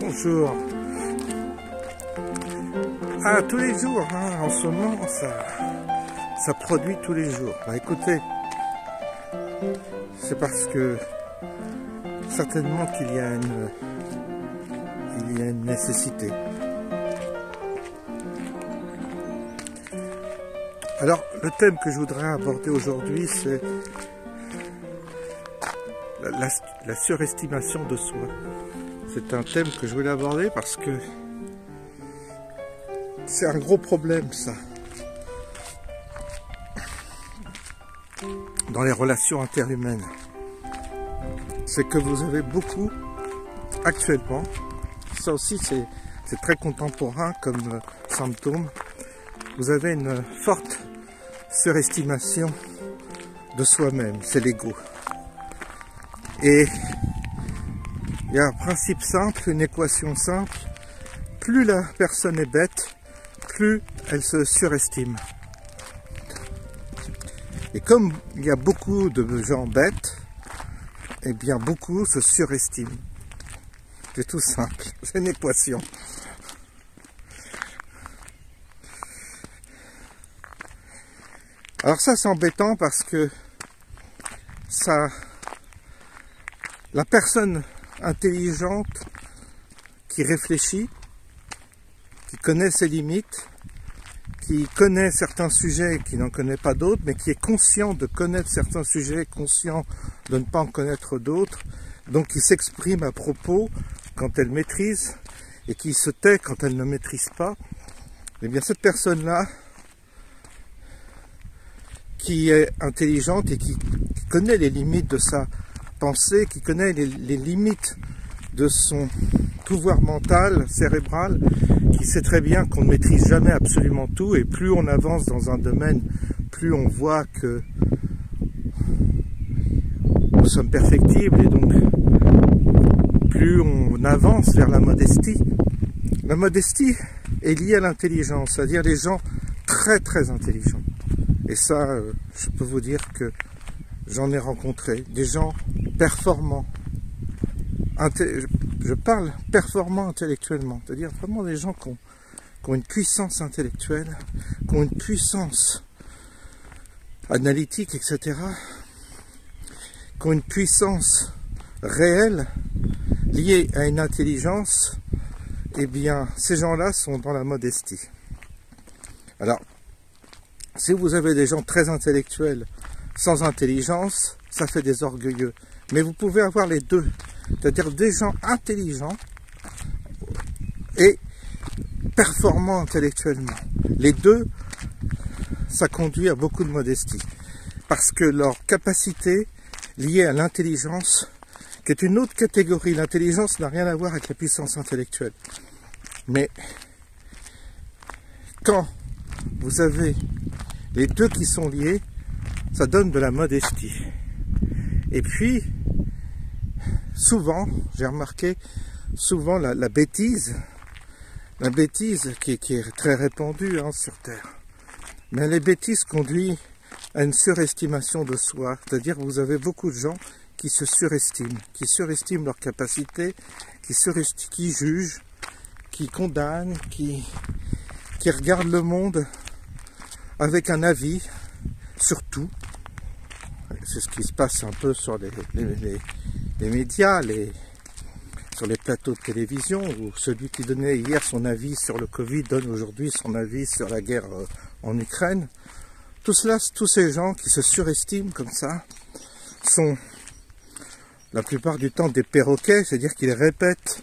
Bonjour. Ah, tous les jours, hein, en ce moment, ça produit tous les jours. Bah écoutez, c'est parce que certainement qu'il y a une nécessité. Alors, le thème que je voudrais aborder aujourd'hui, c'est la surestimation de soi. C'est un thème que je voulais aborder parce que c'est un gros problème, ça. Dans les relations interhumaines. C'est que vous avez beaucoup, actuellement, ça aussi c'est très contemporain comme symptôme, vous avez une forte surestimation de soi-même, c'est l'ego. Et il y a un principe simple, une équation simple, plus la personne est bête, plus elle se surestime. Et comme il y a beaucoup de gens bêtes, eh bien beaucoup se surestiment. C'est tout simple, c'est une équation. Alors ça c'est embêtant parce que la personne intelligente qui réfléchit, qui connaît ses limites, qui connaît certains sujets et qui n'en connaît pas d'autres, mais qui est conscient de connaître certains sujets, conscient de ne pas en connaître d'autres, donc qui s'exprime à propos quand elle maîtrise et qui se tait quand elle ne maîtrise pas, eh bien cette personne-là, qui est intelligente et qui connaît les limites de sa pensée, qui connaît les limites de son pouvoir mental, cérébral, qui sait très bien qu'on ne maîtrise jamais absolument tout, et plus on avance dans un domaine, plus on voit que nous sommes perfectibles, et donc plus on avance vers la modestie. La modestie est liée à l'intelligence, c'est-à-dire les gens très très intelligents. Et ça, je peux vous dire que j'en ai rencontré, des gens performants. Je parle performants intellectuellement, c'est-à-dire vraiment des gens qui ont une puissance intellectuelle, qui ont une puissance analytique, etc., qui ont une puissance réelle liée à une intelligence. Eh bien, ces gens-là sont dans la modestie. Alors, si vous avez des gens très intellectuels sans intelligence, ça fait des orgueilleux. Mais vous pouvez avoir les deux, c'est-à-dire des gens intelligents et performants intellectuellement. Les deux, ça conduit à beaucoup de modestie. Parce que leur capacité liée à l'intelligence, qui est une autre catégorie, l'intelligence n'a rien à voir avec la puissance intellectuelle. Mais quand vous avez les deux qui sont liés, ça donne de la modestie. Et puis, souvent, j'ai remarqué, souvent la bêtise qui est très répandue sur Terre, mais les bêtises conduisent à une surestimation de soi, c'est-à-dire vous avez beaucoup de gens qui se surestiment leurs capacités, qui jugent, qui condamnent, qui regardent le monde avec un avis sur tout. C'est ce qui se passe un peu sur les médias, sur les plateaux de télévision, où celui qui donnait hier son avis sur le Covid donne aujourd'hui son avis sur la guerre en Ukraine. Tout cela, tous ces gens qui se surestiment comme ça, sont la plupart du temps des perroquets, c'est-à-dire qu'ils répètent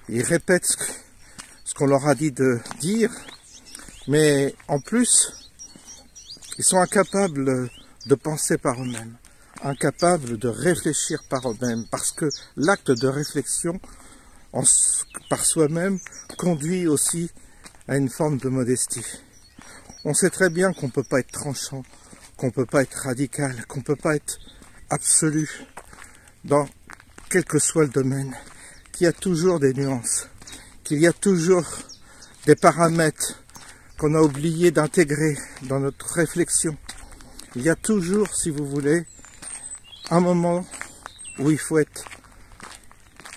ce qu'on leur a dit de dire, mais en plus, ils sont incapables de penser par eux-mêmes, incapables de réfléchir par eux-mêmes, parce que l'acte de réflexion par soi-même conduit aussi à une forme de modestie. On sait très bien qu'on ne peut pas être tranchant, qu'on ne peut pas être radical, qu'on ne peut pas être absolu dans quel que soit le domaine, qu'il y a toujours des nuances, qu'il y a toujours des paramètres qu'on a oublié d'intégrer dans notre réflexion. Il y a toujours, si vous voulez, un moment où il faut être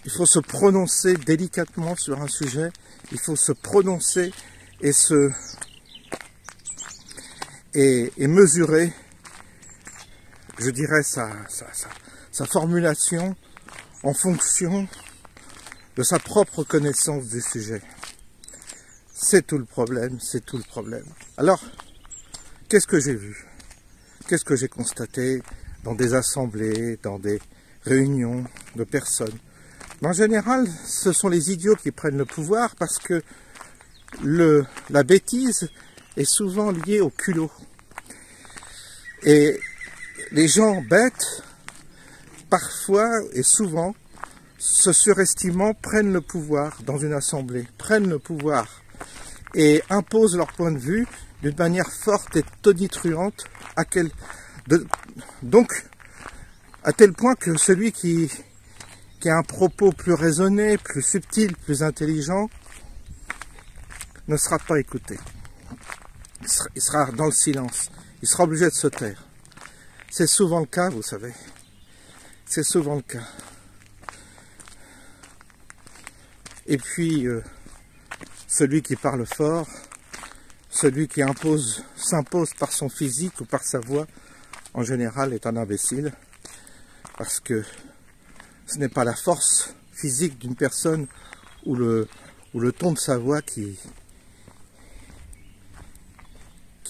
il faut se prononcer délicatement sur un sujet, il faut se prononcer et mesurer, je dirais, sa formulation en fonction de sa propre connaissance du sujet. C'est tout le problème, c'est tout le problème. Alors, qu'est-ce que j'ai vu? Qu'est-ce que j'ai constaté dans des assemblées, dans des réunions de personnes? En général, ce sont les idiots qui prennent le pouvoir parce que la bêtise est souvent liée au culot. Et les gens bêtes, parfois et souvent, se surestimant, prennent le pouvoir dans une assemblée, prennent le pouvoir et imposent leur point de vue d'une manière forte et tonitruante, donc à tel point que celui qui a un propos plus raisonné, plus subtil, plus intelligent, ne sera pas écouté. Il sera dans le silence. Il sera obligé de se taire. C'est souvent le cas, vous savez. C'est souvent le cas. Et puis, celui qui parle fort, celui qui s'impose par son physique ou par sa voix, en général est un imbécile, parce que ce n'est pas la force physique d'une personne ou le ton de sa voix qui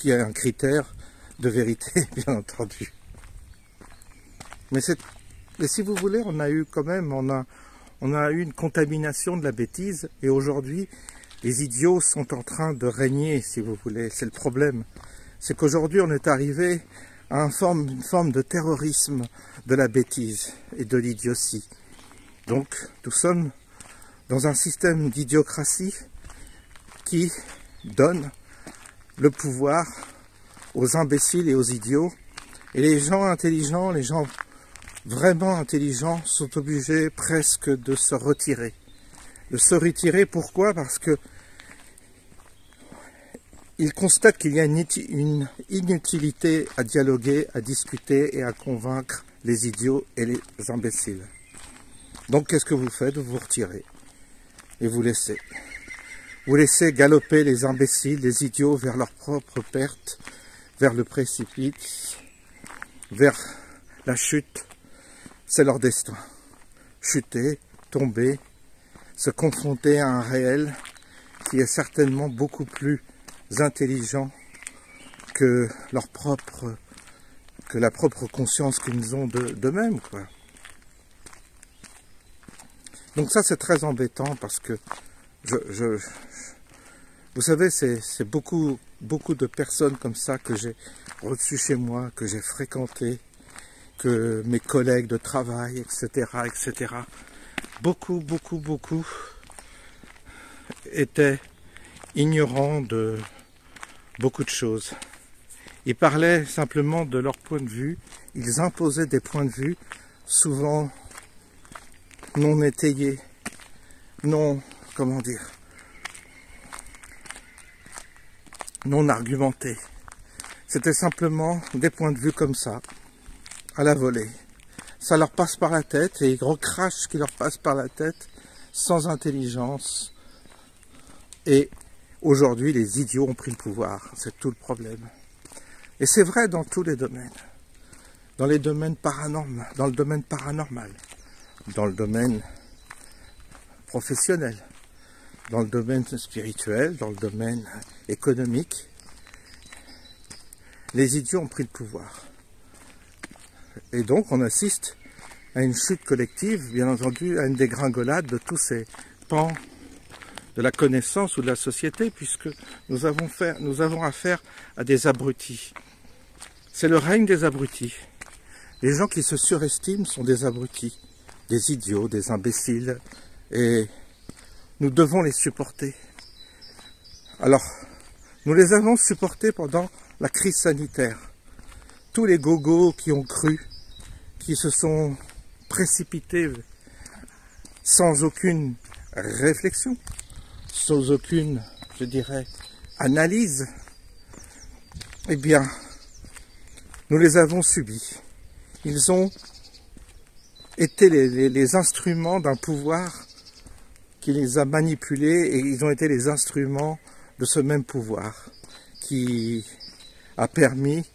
est un critère de vérité, bien entendu. Mais si vous voulez, on a eu une contamination de la bêtise, et aujourd'hui, les idiots sont en train de régner, si vous voulez. C'est le problème. C'est qu'aujourd'hui, on est arrivé à une forme de terrorisme de la bêtise et de l'idiotie. Donc, nous sommes dans un système d'idiocratie qui donne le pouvoir aux imbéciles et aux idiots. Et les gens intelligents, les gens vraiment intelligents sont obligés presque de se retirer. De se retirer, pourquoi? Parce que ils constatent qu'il y a une inutilité à dialoguer, à discuter et à convaincre les idiots et les imbéciles. Donc qu'est-ce que vous faites? Vous vous retirez et vous laissez. Vous laissez galoper les imbéciles, les idiots vers leur propre perte, vers le précipice, vers la chute. C'est leur destin. Chuter, tomber, se confronter à un réel qui est certainement beaucoup plus intelligent que la propre conscience qu'ils ont d'eux-mêmes, quoi. Donc ça, c'est très embêtant parce que vous savez, c'est beaucoup de personnes comme ça que j'ai reçues chez moi, que j'ai fréquentées, que mes collègues de travail, etc., etc. Beaucoup étaient ignorants de beaucoup de choses. Ils parlaient simplement de leur point de vue, ils imposaient des points de vue, souvent non étayés, non argumentés. C'était simplement des points de vue comme ça, à la volée. Ça leur passe par la tête et ils recrachent ce qui leur passe par la tête sans intelligence. Et aujourd'hui, les idiots ont pris le pouvoir. C'est tout le problème. Et c'est vrai dans tous les domaines. Dans les domaines paranormaux, dans le domaine paranormal, dans le domaine professionnel, dans le domaine spirituel, dans le domaine économique. Les idiots ont pris le pouvoir. Et donc on assiste à une chute collective, bien entendu, à une dégringolade de tous ces pans de la connaissance ou de la société, puisque nous avons affaire à des abrutis. C'est le règne des abrutis. Les gens qui se surestiment sont des abrutis, des idiots, des imbéciles, et nous devons les supporter. Alors, nous les avons supportés pendant la crise sanitaire. Tous les gogos qui ont cru, qui se sont précipités sans aucune réflexion, sans aucune, je dirais, analyse, eh bien, nous les avons subis. Ils ont étaient les instruments d'un pouvoir qui les a manipulés, et ils ont été les instruments de ce même pouvoir qui a permis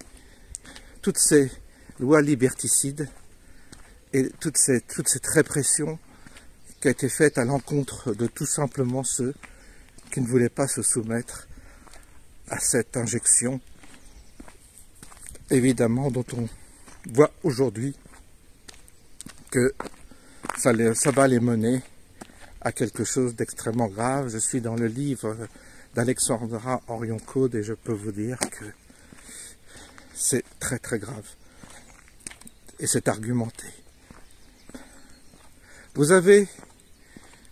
toutes ces lois liberticides et toute cette répression qui a été faite à l'encontre de tout simplement ceux qui ne voulaient pas se soumettre à cette injection, évidemment, dont on voit aujourd'hui que ça va les mener à quelque chose d'extrêmement grave. Je suis dans le livre d'Alexandra Orion-Caude et je peux vous dire que c'est très très grave. Et c'est argumenté. Vous avez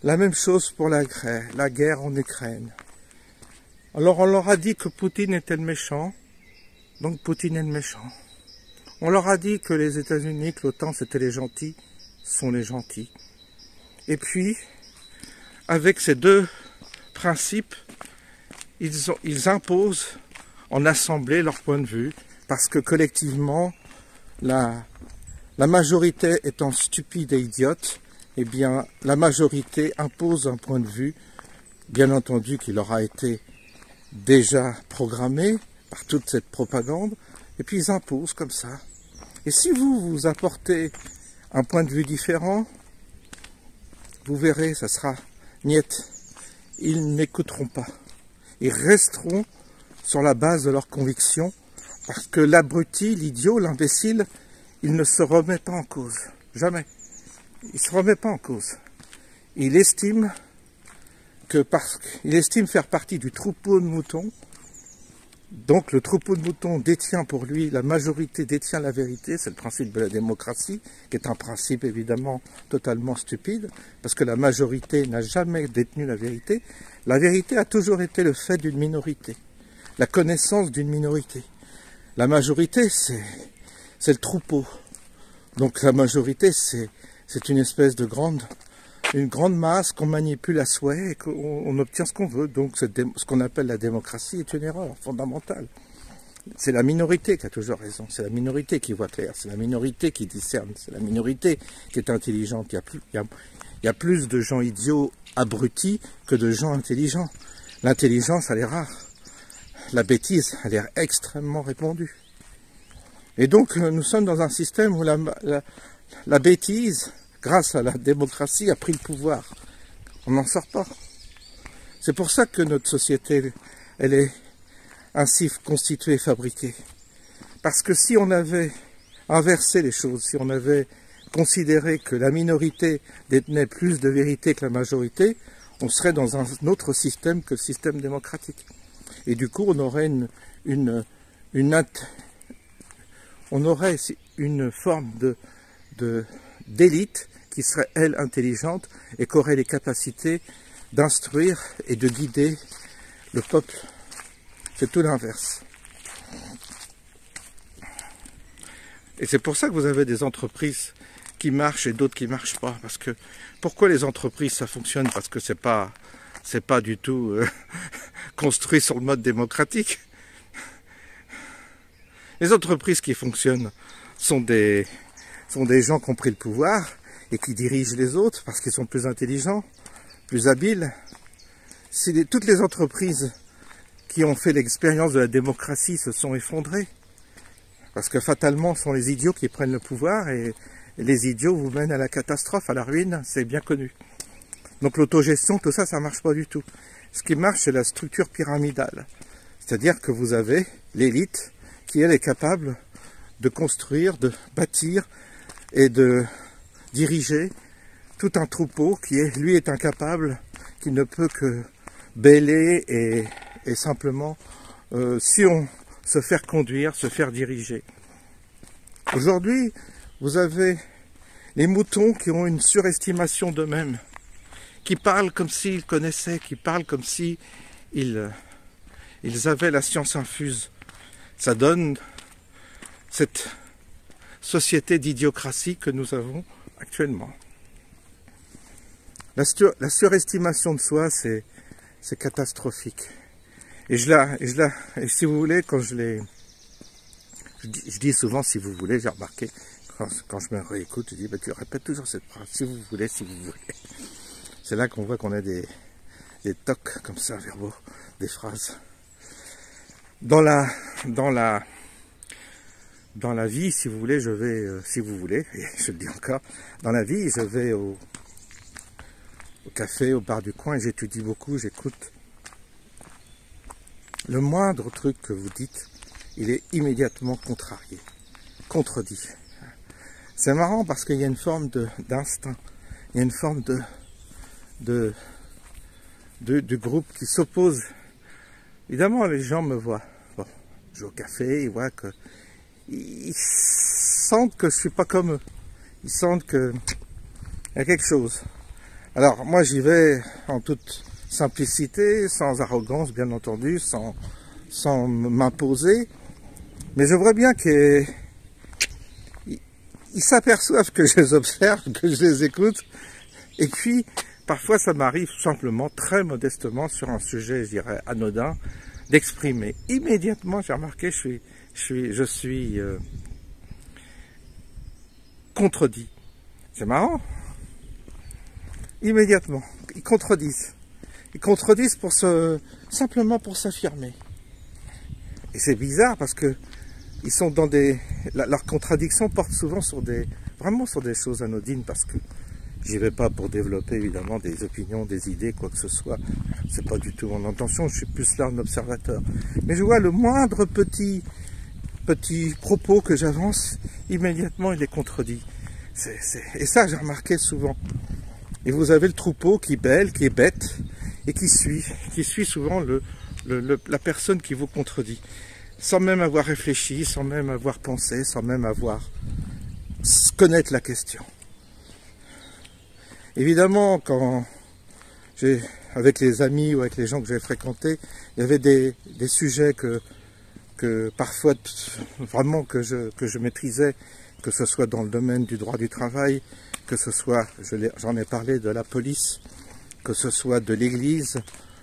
la même chose pour la guerre en Ukraine. Alors on leur a dit que Poutine était le méchant, donc Poutine est le méchant. On leur a dit que les États-Unis, que l'OTAN c'était les gentils, sont les gentils. Et puis, avec ces deux principes, ils imposent en assemblée leur point de vue, parce que collectivement, la majorité étant stupide et idiote, eh bien, la majorité impose un point de vue, bien entendu, qui leur a été déjà programmé par toute cette propagande, et puis ils imposent comme ça. Et si vous apportez un point de vue différent, vous verrez, ça sera niet. Ils n'écouteront pas. Ils resteront sur la base de leurs convictions, parce que l'abruti, l'idiot, l'imbécile, il ne se remet pas en cause. Jamais. Il ne se remet pas en cause. Il estime faire partie du troupeau de moutons. Donc le troupeau de moutons détient pour lui, la majorité détient la vérité. C'est le principe de la démocratie, qui est un principe évidemment totalement stupide, parce que la majorité n'a jamais détenu la vérité. La vérité a toujours été le fait d'une minorité, la connaissance d'une minorité. La majorité, c'est le troupeau. Donc la majorité, c'est une espèce de grande masse qu'on manipule à souhait et qu'on obtient ce qu'on veut. Donc ce qu'on appelle la démocratie est une erreur fondamentale. C'est la minorité qui a toujours raison, c'est la minorité qui voit clair, c'est la minorité qui discerne, c'est la minorité qui est intelligente. Il y a plus de gens idiots, abrutis, que de gens intelligents. L'intelligence, elle est rare. La bêtise, elle est extrêmement répandue. Et donc, nous sommes dans un système où la bêtise, grâce à la démocratie, a pris le pouvoir. On n'en sort pas. C'est pour ça que notre société, elle est ainsi constituée et fabriquée. Parce que si on avait inversé les choses, si on avait considéré que la minorité détenait plus de vérité que la majorité, on serait dans un autre système que le système démocratique. Et du coup, on aurait une forme d'élite qui serait, elle, intelligente et qui aurait les capacités d'instruire et de guider le peuple. C'est tout l'inverse. Et c'est pour ça que vous avez des entreprises qui marchent et d'autres qui ne marchent pas. Parce que pourquoi les entreprises ça fonctionne? Parce que c'est pas du tout construit sur le mode démocratique. Les entreprises qui fonctionnent sont des gens qui ont pris le pouvoir et qui dirigent les autres parce qu'ils sont plus intelligents, plus habiles. Toutes les entreprises qui ont fait l'expérience de la démocratie se sont effondrées. Parce que fatalement, ce sont les idiots qui prennent le pouvoir et les idiots vous mènent à la catastrophe, à la ruine, c'est bien connu. Donc l'autogestion, tout ça, ça ne marche pas du tout. Ce qui marche, c'est la structure pyramidale. C'est-à-dire que vous avez l'élite qui, elle, est capable de construire, de bâtir et de diriger tout un troupeau qui, lui, est incapable, qui ne peut que bêler et simplement, si on se faire conduire, se faire diriger. Aujourd'hui, vous avez les moutons qui ont une surestimation d'eux-mêmes, qui parlent comme s'ils connaissaient, qui parlent comme s'ils avaient la science infuse. Ça donne cette société d'idiocratie que nous avons actuellement. La surestimation de soi, c'est catastrophique. Et si vous voulez, je dis souvent si vous voulez, j'ai remarqué, quand je me réécoute, je dis, bah, tu répètes toujours cette phrase, si vous voulez, si vous voulez. C'est là qu'on voit qu'on a des tocs comme ça, verbaux, des phrases. Dans la vie, si vous voulez, je vais, si vous voulez, et je le dis encore, dans la vie, je vais au café, au bar du coin, et j'étudie beaucoup, j'écoute. Le moindre truc que vous dites, il est immédiatement contrarié, contredit. C'est marrant parce qu'il y a une forme d'instinct, il y a une forme de groupe qui s'oppose. Évidemment, les gens me voient. Bon, je vais au café, ils voient que... Ils sentent que je suis pas comme eux. Ils sentent qu'il y a quelque chose. Alors, moi, j'y vais en toute simplicité, sans arrogance, bien entendu, sans m'imposer. Mais je vois bien qu'ils s'aperçoivent que je les observe, que je les écoute. Et puis, parfois, ça m'arrive simplement, très modestement, sur un sujet, je dirais, anodin, d'exprimer. Immédiatement, j'ai remarqué, je suis contredit. C'est marrant. Immédiatement, ils contredisent. Ils contredisent simplement pour s'affirmer. Et c'est bizarre parce que ils sont dans leurs contradictions portent souvent vraiment sur des choses anodines, parce que j'y vais pas pour développer évidemment des opinions, des idées, quoi que ce soit. C'est pas du tout mon intention, je suis plus là un observateur. Mais je vois le moindre petit propos que j'avance, immédiatement il est contredit. Et ça j'ai remarqué souvent. Et vous avez le troupeau qui bêle, qui est bête, et qui suit souvent la personne qui vous contredit. Sans même avoir réfléchi, sans même avoir pensé, sans même avoir connaître la question. Évidemment, quand avec les amis ou avec les gens que j'ai fréquentés, il y avait des sujets que parfois vraiment que je maîtrisais, que ce soit dans le domaine du droit du travail, que ce soit, j'en ai parlé, de la police, que ce soit de l'église.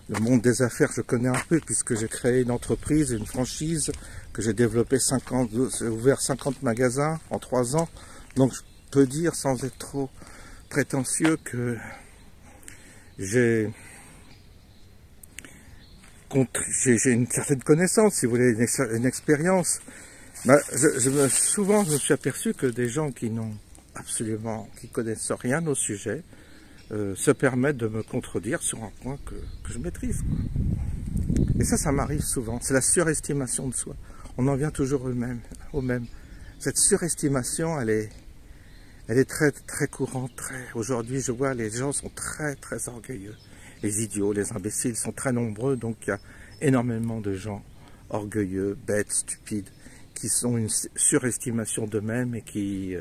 Le monde des affaires, je connais un peu, puisque j'ai créé une entreprise, une franchise, que j'ai développé j'ai ouvert 50 magasins en 3 ans. Donc je peux dire, sans être trop prétentieux, que j'ai une certaine connaissance, si vous voulez, une expérience. Ben, souvent, je me suis aperçu que des gens qui connaissent rien au sujet, se permettent de me contredire sur un point que je maîtrise. Et ça m'arrive souvent. C'est la surestimation de soi. On en vient toujours au même. Cette surestimation, elle est très, très courante. Aujourd'hui, je vois, les gens sont très, très orgueilleux. Les idiots, les imbéciles sont très nombreux, donc il y a énormément de gens orgueilleux, bêtes, stupides, qui ont une surestimation d'eux-mêmes et qui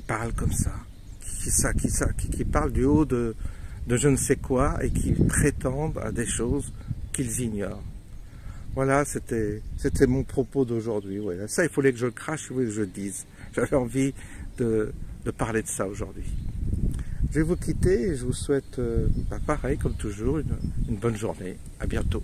parlent comme ça. Qui parlent du haut de je ne sais quoi et qui prétendent à des choses qu'ils ignorent. Voilà, c'était mon propos d'aujourd'hui. Ouais. Ça, il fallait que je le crache, il fallait que je le dise. J'avais envie de parler de ça aujourd'hui. Je vais vous quitter et je vous souhaite, pareil, comme toujours, une bonne journée. À bientôt.